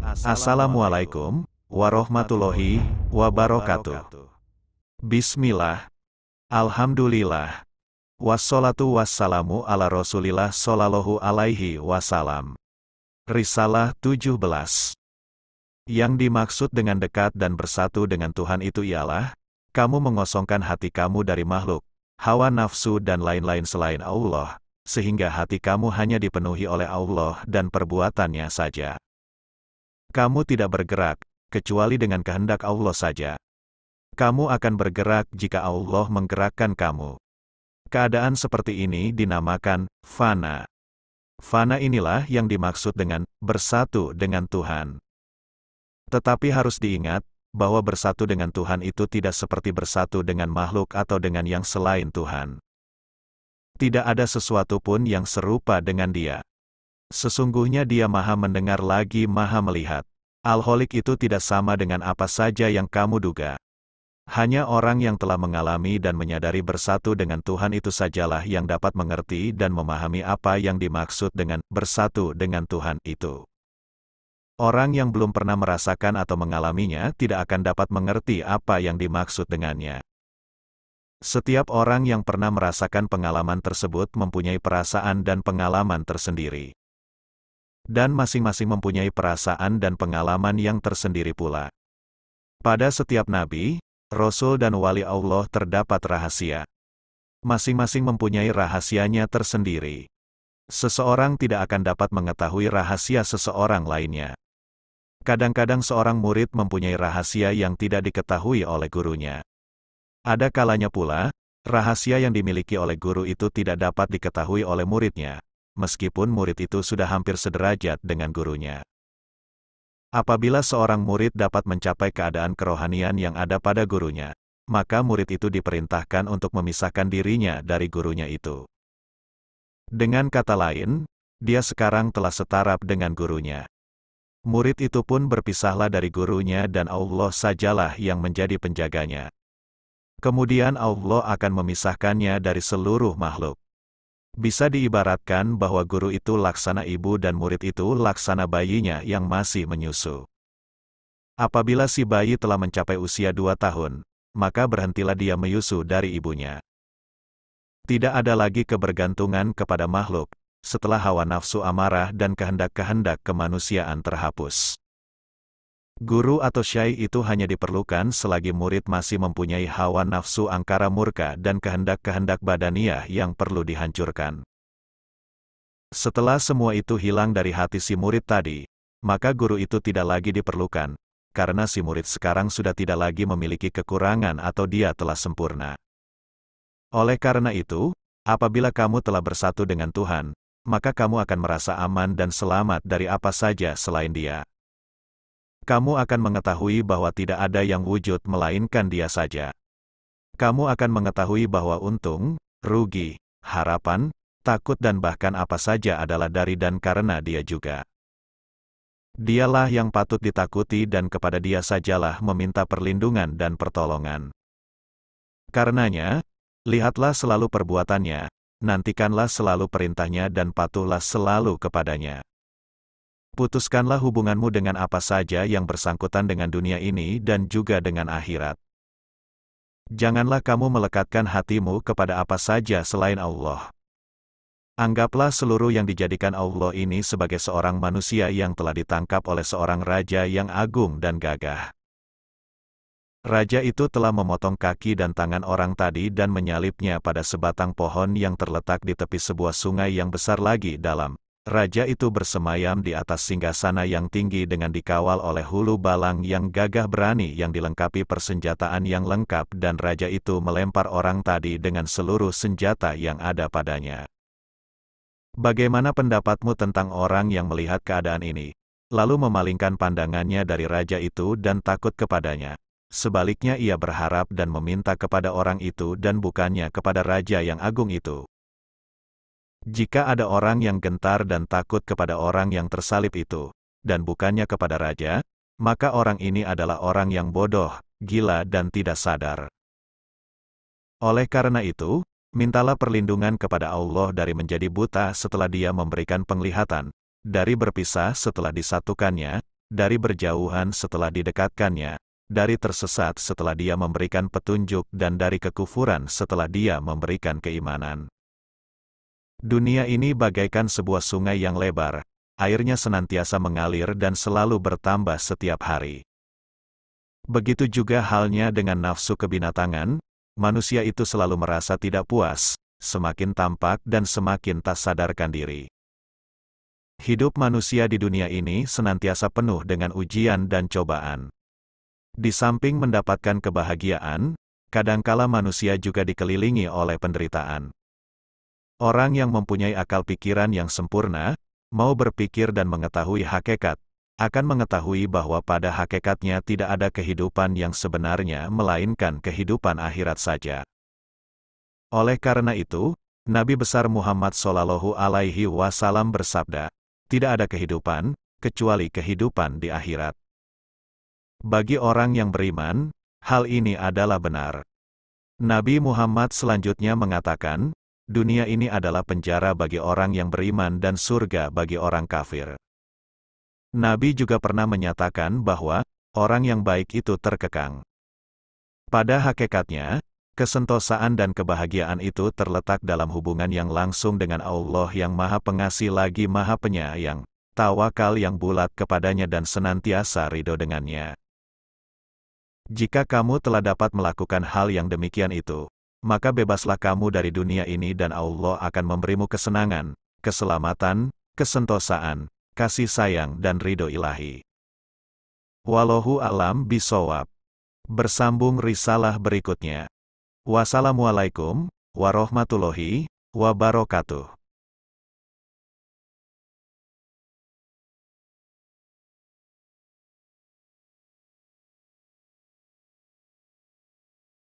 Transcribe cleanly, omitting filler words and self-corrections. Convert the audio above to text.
Assalamualaikum warahmatullahi wabarakatuh. Bismillah, alhamdulillah, wassalatu wassalamu ala rasulillah sallallahu alaihi wasallam. Risalah 17. Yang dimaksud dengan dekat dan bersatu dengan Tuhan itu ialah, kamu mengosongkan hati kamu dari makhluk, hawa nafsu dan lain-lain selain Allah, sehingga hati kamu hanya dipenuhi oleh Allah dan perbuatannya saja. Kamu tidak bergerak, kecuali dengan kehendak Allah saja. Kamu akan bergerak jika Allah menggerakkan kamu. Keadaan seperti ini dinamakan fana. Fana inilah yang dimaksud dengan bersatu dengan Tuhan. Tetapi harus diingat, bahwa bersatu dengan Tuhan itu tidak seperti bersatu dengan makhluk atau dengan yang selain Tuhan. Tidak ada sesuatu pun yang serupa dengan Dia. Sesungguhnya Dia Maha mendengar lagi Maha melihat. Al-Khaliq itu tidak sama dengan apa saja yang kamu duga. Hanya orang yang telah mengalami dan menyadari bersatu dengan Tuhan itu sajalah yang dapat mengerti dan memahami apa yang dimaksud dengan bersatu dengan Tuhan itu. Orang yang belum pernah merasakan atau mengalaminya tidak akan dapat mengerti apa yang dimaksud dengannya. Setiap orang yang pernah merasakan pengalaman tersebut mempunyai perasaan dan pengalaman tersendiri. Dan masing-masing mempunyai perasaan dan pengalaman yang tersendiri pula. Pada setiap nabi, rasul dan wali Allah terdapat rahasia. Masing-masing mempunyai rahasianya tersendiri. Seseorang tidak akan dapat mengetahui rahasia seseorang lainnya. Kadang-kadang seorang murid mempunyai rahasia yang tidak diketahui oleh gurunya. Ada kalanya pula, rahasia yang dimiliki oleh guru itu tidak dapat diketahui oleh muridnya, meskipun murid itu sudah hampir sederajat dengan gurunya. Apabila seorang murid dapat mencapai keadaan kerohanian yang ada pada gurunya, maka murid itu diperintahkan untuk memisahkan dirinya dari gurunya itu. Dengan kata lain, dia sekarang telah setaraf dengan gurunya. Murid itu pun berpisahlah dari gurunya dan Allah sajalah yang menjadi penjaganya. Kemudian Allah akan memisahkannya dari seluruh makhluk. Bisa diibaratkan bahwa guru itu laksana ibu dan murid itu laksana bayinya yang masih menyusu. Apabila si bayi telah mencapai usia 2 tahun, maka berhentilah dia menyusu dari ibunya. Tidak ada lagi kebergantungan kepada makhluk, setelah hawa nafsu amarah dan kehendak-kehendak kemanusiaan terhapus. Guru atau syai itu hanya diperlukan selagi murid masih mempunyai hawa nafsu angkara murka dan kehendak-kehendak badaniah yang perlu dihancurkan. Setelah semua itu hilang dari hati si murid tadi, maka guru itu tidak lagi diperlukan, karena si murid sekarang sudah tidak lagi memiliki kekurangan atau dia telah sempurna. Oleh karena itu, apabila kamu telah bersatu dengan Tuhan, maka kamu akan merasa aman dan selamat dari apa saja selain Dia. Kamu akan mengetahui bahwa tidak ada yang wujud melainkan Dia saja. Kamu akan mengetahui bahwa untung, rugi, harapan, takut dan bahkan apa saja adalah dari dan karena Dia juga. Dialah yang patut ditakuti dan kepada Dia sajalah meminta perlindungan dan pertolongan. Karenanya, lihatlah selalu perbuatannya, nantikanlah selalu perintahnya dan patuhlah selalu kepadanya. Putuskanlah hubunganmu dengan apa saja yang bersangkutan dengan dunia ini dan juga dengan akhirat. Janganlah kamu melekatkan hatimu kepada apa saja selain Allah. Anggaplah seluruh yang dijadikan Allah ini sebagai seorang manusia yang telah ditangkap oleh seorang raja yang agung dan gagah. Raja itu telah memotong kaki dan tangan orang tadi dan menyalipnya pada sebatang pohon yang terletak di tepi sebuah sungai yang besar lagi dalam. Raja itu bersemayam di atas singgasana yang tinggi dengan dikawal oleh hulu balang yang gagah berani yang dilengkapi persenjataan yang lengkap dan raja itu melempar orang tadi dengan seluruh senjata yang ada padanya. Bagaimana pendapatmu tentang orang yang melihat keadaan ini, lalu memalingkan pandangannya dari raja itu dan takut kepadanya? Sebaliknya ia berharap dan meminta kepada orang itu dan bukannya kepada raja yang agung itu. Jika ada orang yang gentar dan takut kepada orang yang tersalib itu, dan bukannya kepada raja, maka orang ini adalah orang yang bodoh, gila dan tidak sadar. Oleh karena itu, mintalah perlindungan kepada Allah dari menjadi buta setelah Dia memberikan penglihatan, dari berpisah setelah disatukannya, dari berjauhan setelah didekatkannya, dari tersesat setelah Dia memberikan petunjuk dan dari kekufuran setelah Dia memberikan keimanan. Dunia ini bagaikan sebuah sungai yang lebar, airnya senantiasa mengalir dan selalu bertambah setiap hari. Begitu juga halnya dengan nafsu kebinatangan, manusia itu selalu merasa tidak puas, semakin tampak dan semakin tak sadarkan diri. Hidup manusia di dunia ini senantiasa penuh dengan ujian dan cobaan. Di samping mendapatkan kebahagiaan, kadangkala manusia juga dikelilingi oleh penderitaan. Orang yang mempunyai akal pikiran yang sempurna, mau berpikir dan mengetahui hakikat, akan mengetahui bahwa pada hakikatnya tidak ada kehidupan yang sebenarnya melainkan kehidupan akhirat saja. Oleh karena itu, Nabi besar Muhammad SAW bersabda, tidak ada kehidupan, kecuali kehidupan di akhirat. Bagi orang yang beriman, hal ini adalah benar. Nabi Muhammad selanjutnya mengatakan, dunia ini adalah penjara bagi orang yang beriman dan surga bagi orang kafir. Nabi juga pernah menyatakan bahwa orang yang baik itu terkekang. Pada hakikatnya, kesentosaan dan kebahagiaan itu terletak dalam hubungan yang langsung dengan Allah yang Maha Pengasih lagi Maha Penyayang, tawakal yang bulat kepadanya dan senantiasa ridho dengannya. Jika kamu telah dapat melakukan hal yang demikian itu, maka bebaslah kamu dari dunia ini dan Allah akan memberimu kesenangan, keselamatan, kesentosaan, kasih sayang dan ridho ilahi. Wallahu a'lam bishawab. Bersambung risalah berikutnya. Wassalamualaikum warahmatullahi wabarakatuh.